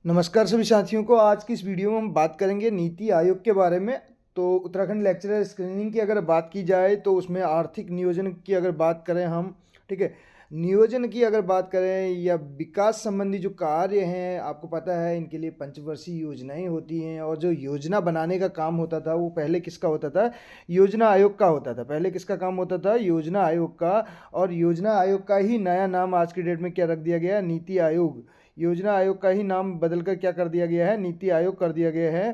नमस्कार सभी साथियों को। आज की इस वीडियो में हम बात करेंगे नीति आयोग के बारे में। तो उत्तराखंड लेक्चरर स्क्रीनिंग की अगर बात की जाए तो उसमें आर्थिक नियोजन की अगर बात करें हम, ठीक है, नियोजन की अगर बात करें या विकास संबंधी जो कार्य हैं, आपको पता है इनके लिए पंचवर्षीय योजनाएं होती हैं। और जो योजना बनाने का काम होता था वो पहले किसका होता था? योजना आयोग का होता था। पहले किसका काम होता था? योजना आयोग का। और योजना आयोग का ही नया नाम आज की डेट में क्या रख दिया गया? नीति आयोग। योजना आयोग का ही नाम बदलकर क्या कर दिया गया है? नीति आयोग कर दिया गया है।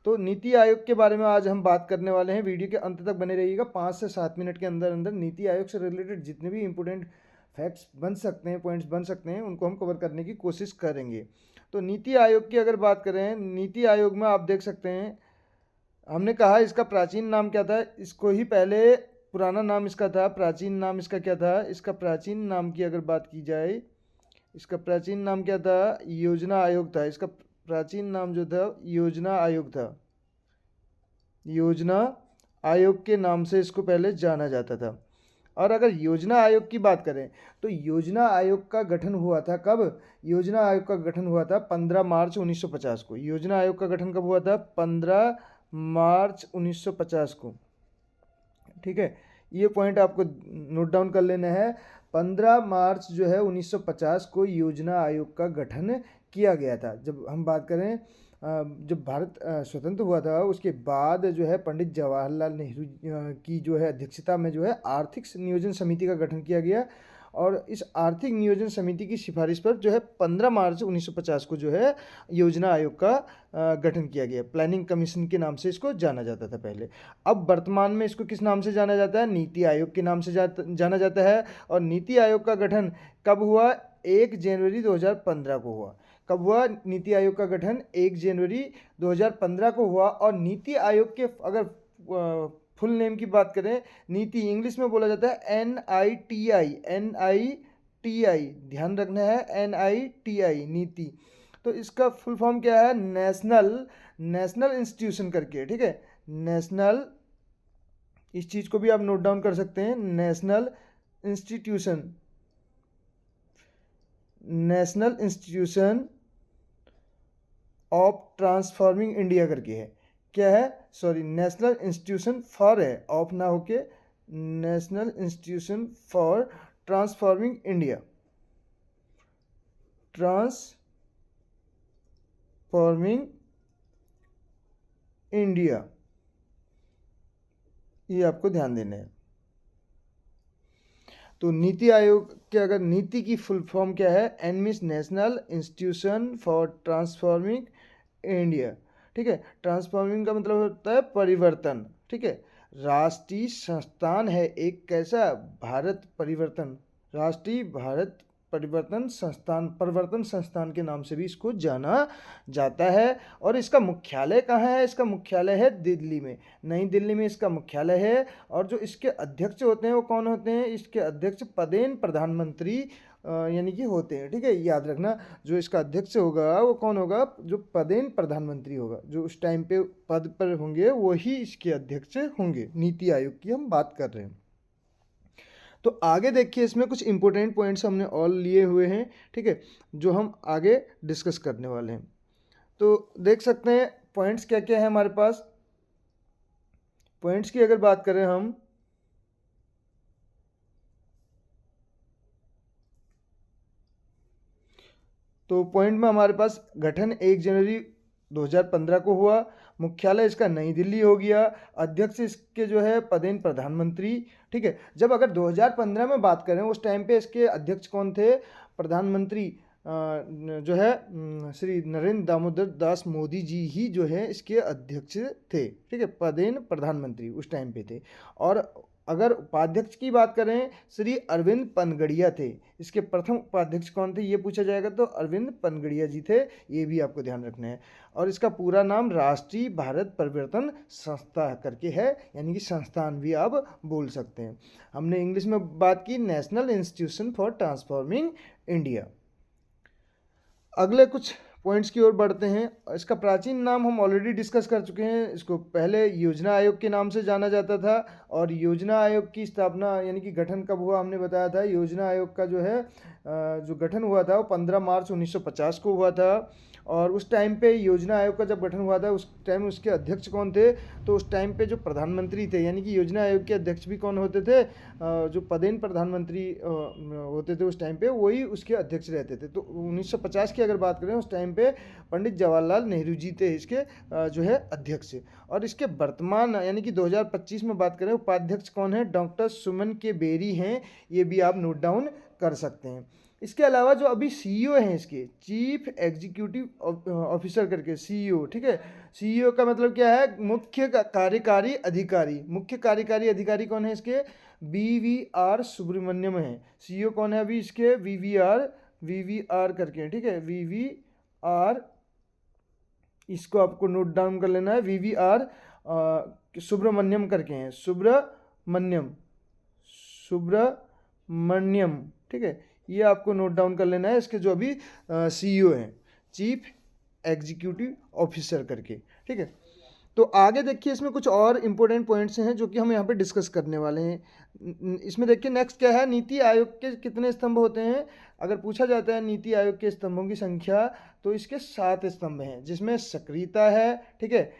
तो नीति आयोग के बारे में आज हम बात करने वाले हैं। वीडियो के अंत तक बने रहिएगा। 5 से 7 मिनट के अंदर अंदर नीति आयोग से रिलेटेड जितने भी इंपॉर्टेंट फैक्ट्स बन सकते हैं, पॉइंट्स बन सकते हैं, उनको हम कवर करने की कोशिश करेंगे। तो नीति आयोग की अगर बात करें, नीति आयोग में आप देख सकते हैं, हमने कहा इसका प्राचीन नाम क्या था। इसको ही पहले पुराना नाम इसका था, प्राचीन नाम इसका क्या था? इसका प्राचीन नाम की अगर बात की जाए, इसका प्राचीन नाम क्या था? योजना आयोग था। इसका प्राचीन नाम जो था योजना आयोग था। योजना आयोग के नाम से इसको पहले जाना जाता था। और अगर योजना आयोग की बात करें तो योजना आयोग का गठन हुआ था कब? योजना आयोग का गठन हुआ था 15 मार्च 1950 को। योजना आयोग का गठन कब हुआ था? 15 मार्च 1950 को। ठीक है, ये पॉइंट आपको नोट डाउन कर लेना है। 15 मार्च जो है 1950 को योजना आयोग का गठन किया गया था। जब हम बात करें, जब भारत स्वतंत्र हुआ था उसके बाद जो है पंडित जवाहरलाल नेहरू की जो है अध्यक्षता में जो है आर्थिक नियोजन समिति का गठन किया गया। और इस आर्थिक नियोजन समिति की सिफारिश पर जो है 15 मार्च 1950 को जो है योजना आयोग का गठन किया गया। प्लानिंग कमीशन के नाम से इसको जाना जाता था पहले। अब वर्तमान में इसको किस नाम से जाना जाता है? नीति आयोग के नाम से जाना जाता है। और नीति आयोग का गठन कब हुआ? 1 जनवरी 2015 को हुआ। कब हुआ नीति आयोग का गठन? 1 जनवरी 2015 को हुआ। और नीति आयोग के अगर फुल नेम की बात करें, नीति इंग्लिश में बोला जाता है NITI। NITI ध्यान रखना है, NITI नीति। तो इसका फुल फॉर्म क्या है? नेशनल इंस्टीट्यूशन करके, ठीक है, नेशनल, इस चीज़ को भी आप नोट डाउन कर सकते हैं, national institution, national institution of transforming India करके है। क्या है? सॉरी, नेशनल इंस्टीट्यूशन फॉर है, ऑफ ना होके national institution for transforming India, transforming India, ये आपको ध्यान देना है। तो नीति आयोग के अगर नीति की फुल फॉर्म क्या है? N means national institution for transforming India, ठीक है। ट्रांसफॉर्मिंग का मतलब होता है परिवर्तन, ठीक है। राष्ट्रीय संस्थान है एक, कैसा? भारत परिवर्तन, राष्ट्रीय भारत परिवर्तन संस्थान के नाम से भी इसको जाना जाता है। और इसका मुख्यालय कहाँ है? इसका मुख्यालय है दिल्ली में, नई दिल्ली में इसका मुख्यालय है। और जो इसके अध्यक्ष होते हैं वो कौन होते हैं? इसके अध्यक्ष पदेन प्रधानमंत्री यानी कि होते हैं, ठीक है। याद रखना, जो इसका अध्यक्ष होगा वो कौन होगा? जो पदेन प्रधानमंत्री होगा, जो उस टाइम पे पद पर होंगे वही इसके अध्यक्ष होंगे। नीति आयोग की हम बात कर रहे हैं। तो आगे देखिए, इसमें कुछ इंपॉर्टेंट पॉइंट्स हमने और लिए हुए हैं, ठीक है, जो हम आगे डिस्कस करने वाले हैं। तो देख सकते हैं पॉइंट्स क्या क्या है हमारे पास। पॉइंट्स की अगर बात करें हम, तो पॉइंट में हमारे पास गठन 1 जनवरी 2015 को हुआ, मुख्यालय इसका नई दिल्ली हो गया, अध्यक्ष इसके जो है पदेन प्रधानमंत्री, ठीक है। जब अगर 2015 में बात करें उस टाइम पे इसके अध्यक्ष कौन थे? प्रधानमंत्री जो है श्री नरेंद्र दामोदर दास मोदी जी ही जो है इसके अध्यक्ष थे, ठीक है, पदेन प्रधानमंत्री उस टाइम पे थे। और अगर उपाध्यक्ष की बात करें, श्री अरविंद पनगड़िया थे। इसके प्रथम उपाध्यक्ष कौन थे ये पूछा जाएगा तो अरविंद पनगड़िया जी थे, ये भी आपको ध्यान रखना है। और इसका पूरा नाम राष्ट्रीय भारत परिवर्तन संस्था करके है, यानी कि संस्थान भी आप बोल सकते हैं। हमने इंग्लिश में बात की national institution for transforming India. अगले कुछ पॉइंट्स की ओर बढ़ते हैं। इसका प्राचीन नाम हम ऑलरेडी डिस्कस कर चुके हैं। इसको पहले योजना आयोग के नाम से जाना जाता था, और योजना आयोग की स्थापना यानी कि गठन कब हुआ हमने बताया था। योजना आयोग का जो है जो गठन हुआ था वो 15 मार्च 1950 को हुआ था। और उस टाइम पे योजना आयोग का जब गठन हुआ था उस टाइम उसके अध्यक्ष कौन थे, तो उस टाइम पे जो प्रधानमंत्री थे, यानी कि योजना आयोग के अध्यक्ष भी कौन होते थे, जो पदेन प्रधानमंत्री होते थे उस टाइम पे, वही उसके अध्यक्ष रहते थे। तो 1950 की अगर बात करें उस टाइम पे पंडित जवाहरलाल नेहरू जी थे इसके जो है अध्यक्ष। और इसके वर्तमान यानी कि 2025 में बात करें उपाध्यक्ष कौन है, डॉक्टर सुमन के बेरी हैं। ये भी आप नोट डाउन कर सकते हैं। इसके अलावा जो अभी सीईओ हैं इसके, चीफ एग्जीक्यूटिव ऑफिसर करके सीईओ, ठीक है। सीईओ का मतलब क्या है, मुख्य कार्यकारी अधिकारी। मुख्य कार्यकारी अधिकारी कौन है इसके, वीवीआर सुब्रमण्यम है। सीईओ कौन है अभी इसके, वीवीआर करके, ठीक है, वीवीआर, इसको आपको नोट डाउन कर लेना है, वीवीआर सुब्रमण्यम करके हैं, सुब्रमण्यम, ठीक है। ये आपको नोट डाउन कर लेना है, इसके जो अभी सीईओ हैं, चीफ एग्जीक्यूटिव ऑफिसर करके, ठीक है। तो आगे देखिए इसमें कुछ और इम्पोर्टेंट पॉइंट्स हैं जो कि हम यहाँ पे डिस्कस करने वाले हैं। इसमें देखिए नेक्स्ट क्या है, नीति आयोग के कितने स्तंभ होते हैं। अगर पूछा जाता है नीति आयोग के स्तंभों की संख्या, तो इसके 7 स्तंभ हैं, जिसमें सक्रियता है, ठीक है,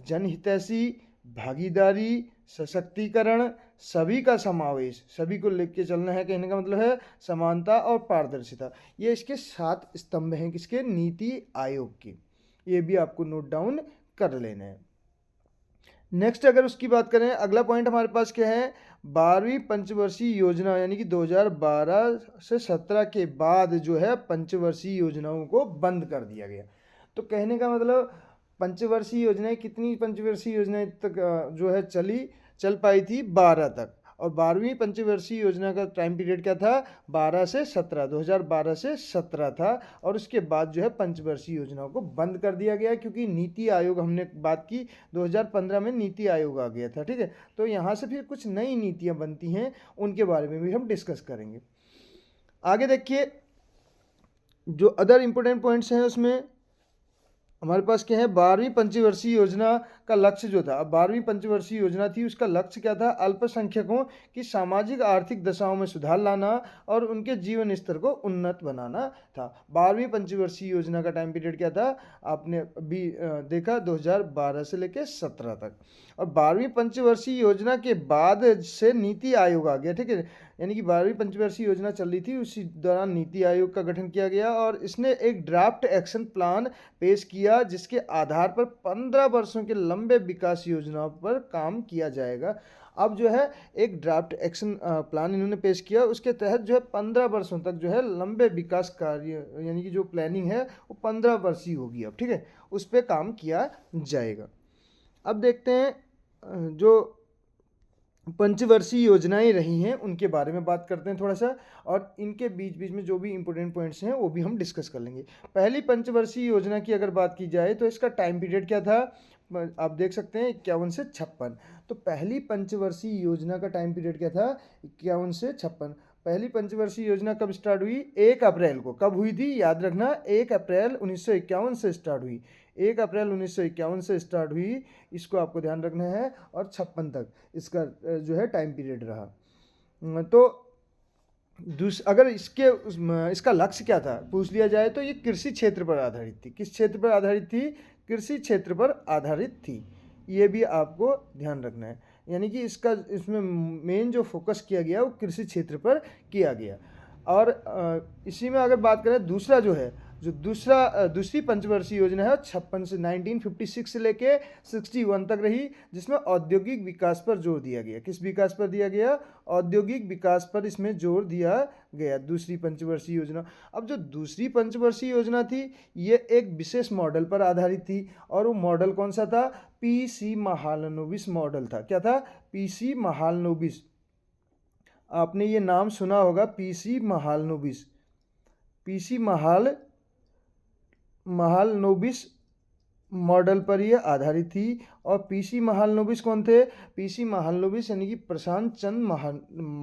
जनहितैषी, भागीदारी, सशक्तिकरण, सभी का समावेश, सभी को लेके चलना है, कहने का मतलब है समानता और पारदर्शिता। ये इसके 7 स्तंभ हैं किसके, नीति आयोग के। ये भी आपको नोट डाउन कर लेना है। नेक्स्ट अगर उसकी बात करें, अगला पॉइंट हमारे पास क्या है, 12वीं पंचवर्षीय योजना, यानी कि 2012 से 17 के बाद जो है पंचवर्षीय योजनाओं को बंद कर दिया गया। तो कहने का मतलब पंचवर्षीय योजनाएं, कितनी पंचवर्षीय योजनाएं तक जो है चल पाई थी, 12 तक। और 12वीं पंचवर्षीय योजना का टाइम पीरियड क्या था, 12 से 17, 2012 से 17 था। और उसके बाद जो है पंचवर्षीय योजनाओं को बंद कर दिया गया, क्योंकि नीति आयोग, हमने बात की 2015 में नीति आयोग आ गया था, ठीक है। तो यहाँ से फिर कुछ नई नीतियाँ बनती हैं, उनके बारे में भी हम डिस्कस करेंगे। आगे देखिए जो अदर इम्पोर्टेंट पॉइंट्स हैं उसमें हमारे पास क्या है, 12वीं पंचवर्षीय योजना का लक्ष्य जो था, अब 12वीं पंचवर्षीय योजना थी, उसका लक्ष्य क्या था, अल्पसंख्यकों की सामाजिक आर्थिक दशाओं में सुधार लाना और उनके जीवन स्तर को उन्नत बनाना था। 12वीं पंचवर्षीय योजना का टाइम पीरियड क्या था, आपने अभी देखा 2012 से लेकर 17 तक। और 12वीं पंचवर्षीय योजना के बाद से नीति आयोग आ गया, ठीक है। यानी कि 12वीं पंचवर्षीय योजना चल रही थी, उसी दौरान नीति आयोग का गठन किया गया और इसने एक ड्राफ्ट एक्शन प्लान पेश किया, जिसके आधार पर 15 वर्षों के लंबे विकास योजनाओं पर काम किया जाएगा। अब जो है एक ड्राफ्ट एक्शन प्लान इन्होंने पेश किया, उसके तहत जो है 15 वर्षों तक जो है लंबे विकास कार्य, यानी कि जो प्लानिंग है वो 15 वर्षीय होगी अब, ठीक है, उस पर काम किया जाएगा। अब देखते हैं जो पंचवर्षीय योजनाएं रही हैं उनके बारे में बात करते हैं थोड़ा सा, और इनके बीच बीच में जो भी इंपॉर्टेंट पॉइंट्स हैं वो भी हम डिस्कस कर लेंगे। पहली पंचवर्षीय योजना की अगर बात की जाए तो इसका टाइम पीरियड क्या था, आप देख सकते हैं 51 से 56। तो पहली पंचवर्षीय योजना का टाइम पीरियड क्या था, 51 से 56। पहली पंचवर्षीय योजना कब स्टार्ट हुई, 1 अप्रैल को। कब हुई थी, याद रखना, 1 अप्रैल 1951 से स्टार्ट हुई। 1 अप्रैल 1951 से स्टार्ट हुई, इसको आपको ध्यान रखना है, और 56 तक इसका जो है टाइम पीरियड रहा। तो अगर इसका लक्ष्य क्या था पूछ लिया जाए, तो ये कृषि क्षेत्र पर आधारित थी। किस क्षेत्र पर आधारित थी, कृषि क्षेत्र पर आधारित थी। ये भी आपको ध्यान रखना है, यानी कि इसमें मेन जो फोकस किया गया वो कृषि क्षेत्र पर किया गया। और इसी में अगर बात करें दूसरा जो है, जो दूसरी पंचवर्षीय योजना है 56 से 1956 से लेके 61 तक रही, जिसमें औद्योगिक विकास पर जोर दिया गया। किस विकास पर दिया गया, औद्योगिक विकास पर इसमें जोर दिया गया, दूसरी पंचवर्षीय योजना। अब जो दूसरी पंचवर्षीय योजना थी ये एक विशेष मॉडल पर आधारित थी, और वो मॉडल कौन सा था, पीसी महालनोबिस मॉडल था। क्या था, पीसी महालनोबिस। आपने ये नाम सुना होगा, PC Mahalanobis. PC Mahalanobis model पर ये आधारित थी। और पीसी महालनोबिस कौन थे? पीसी महालनोबिस यानी कि प्रशांत चंद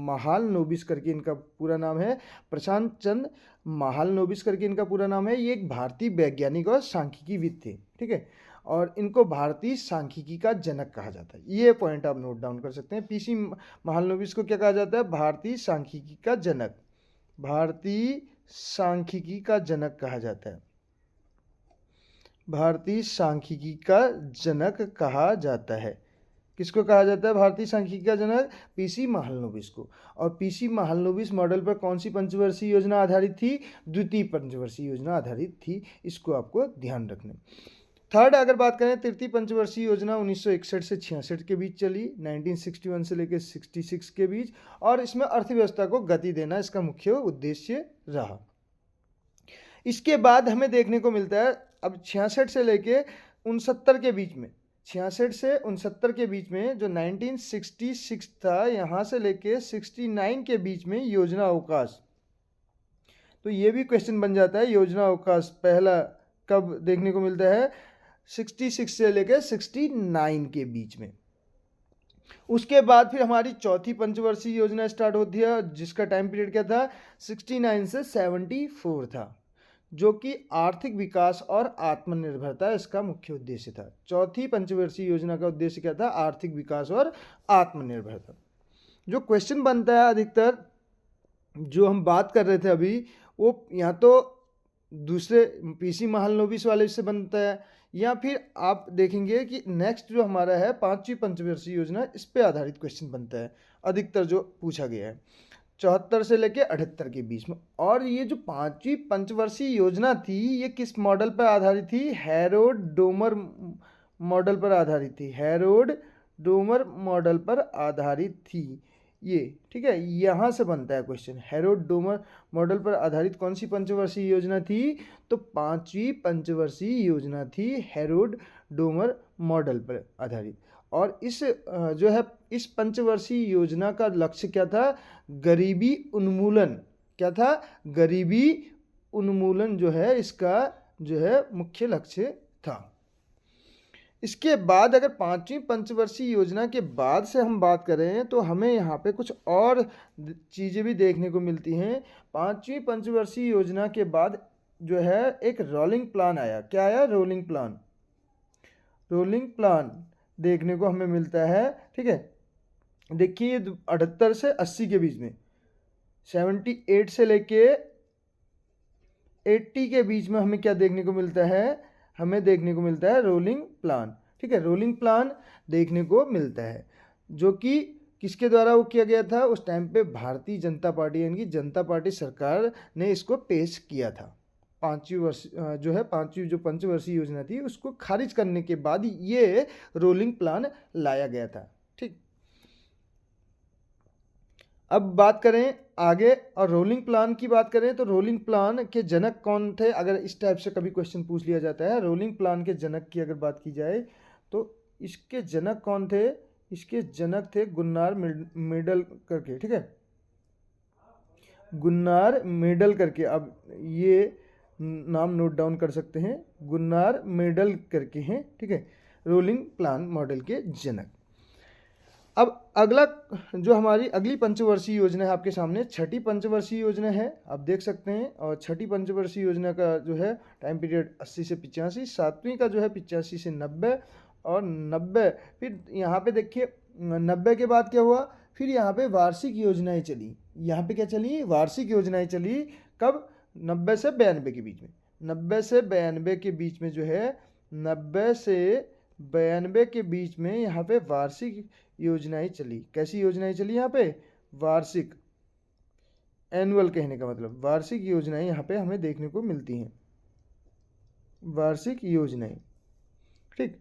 महालनोबिस करके इनका पूरा नाम है। प्रशांत चंद महालनोबिस करके इनका पूरा नाम है। ये एक भारतीय वैज्ञानिक और सांख्यिकीविद थे, ठीक है। और इनको भारतीय सांख्यिकी का जनक कहा जाता है। ये पॉइंट आप नोट डाउन कर सकते हैं। पीसी महालनोबिस को क्या कहा जाता है? भारतीय सांख्यिकी का जनक, भारतीय सांख्यिकी का जनक कहा जाता है, भारतीय सांख्यिकी का जनक कहा जाता है। किसको कहा जाता है भारतीय सांख्यिकी का जनक? पीसी महालनोबिस को। और पीसी महालनोबिस मॉडल पर कौन सी पंचवर्षीय योजना आधारित थी? द्वितीय पंचवर्षीय योजना आधारित थी। इसको आपको ध्यान रखना। थर्ड अगर बात करें, तृतीय पंचवर्षीय योजना 1961 से 66 के बीच चली, 1961 से लेकर 66 के बीच। और इसमें अर्थव्यवस्था को गति देना इसका मुख्य उद्देश्य रहा। इसके बाद हमें देखने को मिलता है अब 66 से लेके 69 के बीच में, 66 से 69 के बीच में जो 1966 था, यहाँ से लेके 69 के बीच में योजना अवकाश। तो ये भी क्वेश्चन बन जाता है, योजना अवकाश पहला कब देखने को मिलता है? 66 से लेके 69 के बीच में। उसके बाद फिर हमारी चौथी पंचवर्षीय योजना स्टार्ट होती है, जिसका टाइम पीरियड क्या था? 69 से 74 था, जो कि आर्थिक विकास और आत्मनिर्भरता इसका मुख्य उद्देश्य था। चौथी पंचवर्षीय योजना का उद्देश्य क्या था? आर्थिक विकास और आत्मनिर्भरता। जो क्वेश्चन बनता है अधिकतर, जो हम बात कर रहे थे अभी, वो या तो दूसरे पीसी महालनोबिस वाले से बनता है, या फिर आप देखेंगे कि नेक्स्ट जो हमारा है पांचवी पंचवर्षीय योजना, इस पे आधारित क्वेश्चन बनता है अधिकतर जो पूछा गया है 74 से लेके 78 के बीच में। और ये जो पांचवी पंचवर्षीय योजना थी, ये किस मॉडल पर आधारित थी? हेरोड डोमर मॉडल पर आधारित थी, हेरोड डोमर मॉडल पर आधारित थी ये, ठीक है। यहाँ से बनता है क्वेश्चन, हेरोड डोमर मॉडल पर आधारित कौन सी पंचवर्षीय योजना थी? तो पांचवी पंचवर्षीय योजना थी, हेरोड डोमर मॉडल पर आधारित। और इस जो है इस पंचवर्षीय योजना का लक्ष्य क्या था? गरीबी उन्मूलन। क्या था? गरीबी उन्मूलन जो है इसका जो है मुख्य लक्ष्य था। इसके बाद अगर पांचवी पंचवर्षीय योजना के बाद से हम बात करें, तो हमें यहाँ पे कुछ और चीज़ें भी देखने को मिलती हैं। पांचवी पंचवर्षीय योजना के बाद जो है एक रोलिंग प्लान आया। क्या आया? Rolling plan. रोलिंग प्लान देखने को हमें मिलता है, ठीक है। देखिए 78 से 80 के बीच में, 78 से लेके 80 के बीच में हमें क्या देखने को मिलता है? हमें देखने को मिलता है रोलिंग प्लान, ठीक है। रोलिंग प्लान देखने को मिलता है, जो कि किसके द्वारा वो किया गया था? उस टाइम पे भारतीय जनता पार्टी यानी कि जनता पार्टी सरकार ने इसको पेश किया था। पांचवी जो पंचवर्षीय योजना थी, उसको खारिज करने के बाद ये रोलिंग प्लान लाया गया था, ठीक। अब बात करें आगे, और रोलिंग प्लान की बात करें तो रोलिंग प्लान के जनक कौन थे? अगर इस टाइप से कभी क्वेश्चन पूछ लिया जाता है, रोलिंग प्लान के जनक की अगर बात की जाए, तो इसके जनक कौन थे? इसके जनक थे गुन्नार मेडल करके, ठीक है, गुन्नार मेडल करके। अब ये नाम नोट डाउन कर सकते हैं, गुन्नार मेडल करके हैं, ठीक है, रोलिंग प्लान मॉडल के जनक। अब अगला जो हमारी अगली पंचवर्षीय योजना है आपके सामने, छठी पंचवर्षीय योजना है, आप देख सकते हैं। और छठी पंचवर्षीय योजना का जो है टाइम पीरियड 80 से 85, सातवीं का जो है 85 से 90, और 90 फिर यहाँ पे देखिए 90 के बाद क्या हुआ? फिर यहाँ पे वार्षिक योजनाएं चली। यहाँ पे क्या चली? वार्षिक योजनाएं चली। कब? 90 से 92 के बीच में। 90 से 92 के बीच में जो है, 90 से 92 के बीच में यहाँ पे वार्षिक योजनाएं चली। कैसी योजनाएं चली? यहाँ पे वार्षिक, एनुअल कहने का मतलब, वार्षिक योजनाएं यहाँ पे हमें देखने को मिलती हैं, वार्षिक योजनाएं, ठीक।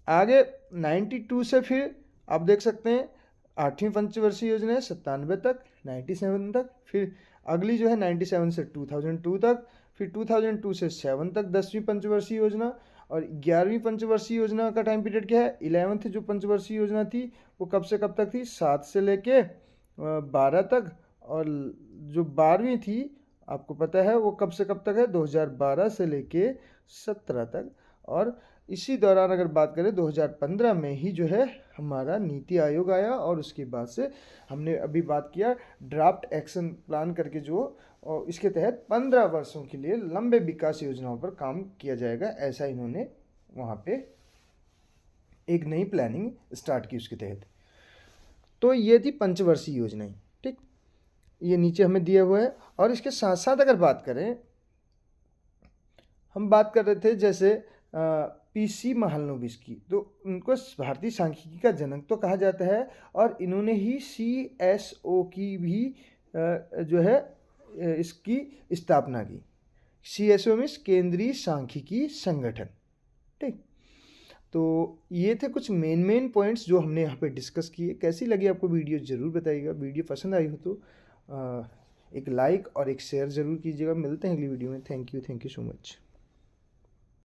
आगे 92 से फिर आप देख सकते हैं आठवीं पंचवर्षीय योजना है 97 तक, 97 तक। फिर अगली जो है 97 से 2002 तक, फिर 2002 से 7 तक 10वीं पंचवर्षीय योजना। और 11वीं पंचवर्षीय योजना का टाइम पीरियड क्या है? 11th जो पंचवर्षीय योजना थी वो कब से कब तक थी? 7 से लेके 12 तक। और जो 12वीं थी आपको पता है वो कब से कब तक है? 2012 से लेके 17 तक। और इसी दौरान अगर बात करें 2015 में ही जो है हमारा नीति आयोग आया, और उसके बाद से हमने अभी बात किया ड्राफ्ट एक्शन प्लान करके जो, और इसके तहत 15 वर्षों के लिए लंबे विकास योजनाओं पर काम किया जाएगा, ऐसा इन्होंने वहाँ पे एक नई प्लानिंग स्टार्ट की उसके तहत। तो ये थी पंचवर्षीय योजनाएं, ठीक, ये नीचे हमें दिया हुआ है। और इसके साथ साथ अगर बात करें, हम बात कर रहे थे जैसे पीसी महालनोबिस की, तो उनको भारतीय सांख्यिकी का जनक तो कहा जाता है, और इन्होंने ही सीएसओ की भी जो है इसकी स्थापना की। सीएसओ मीन्स केंद्रीय सांख्यिकी संगठन, ठीक। तो ये थे कुछ मेन पॉइंट्स जो हमने यहाँ पे डिस्कस किए। कैसी लगी आपको वीडियो ज़रूर बताइएगा। वीडियो पसंद आई हो तो एक लाइक और एक शेयर ज़रूर कीजिएगा। मिलते हैं अगली वीडियो में। Thank you so much.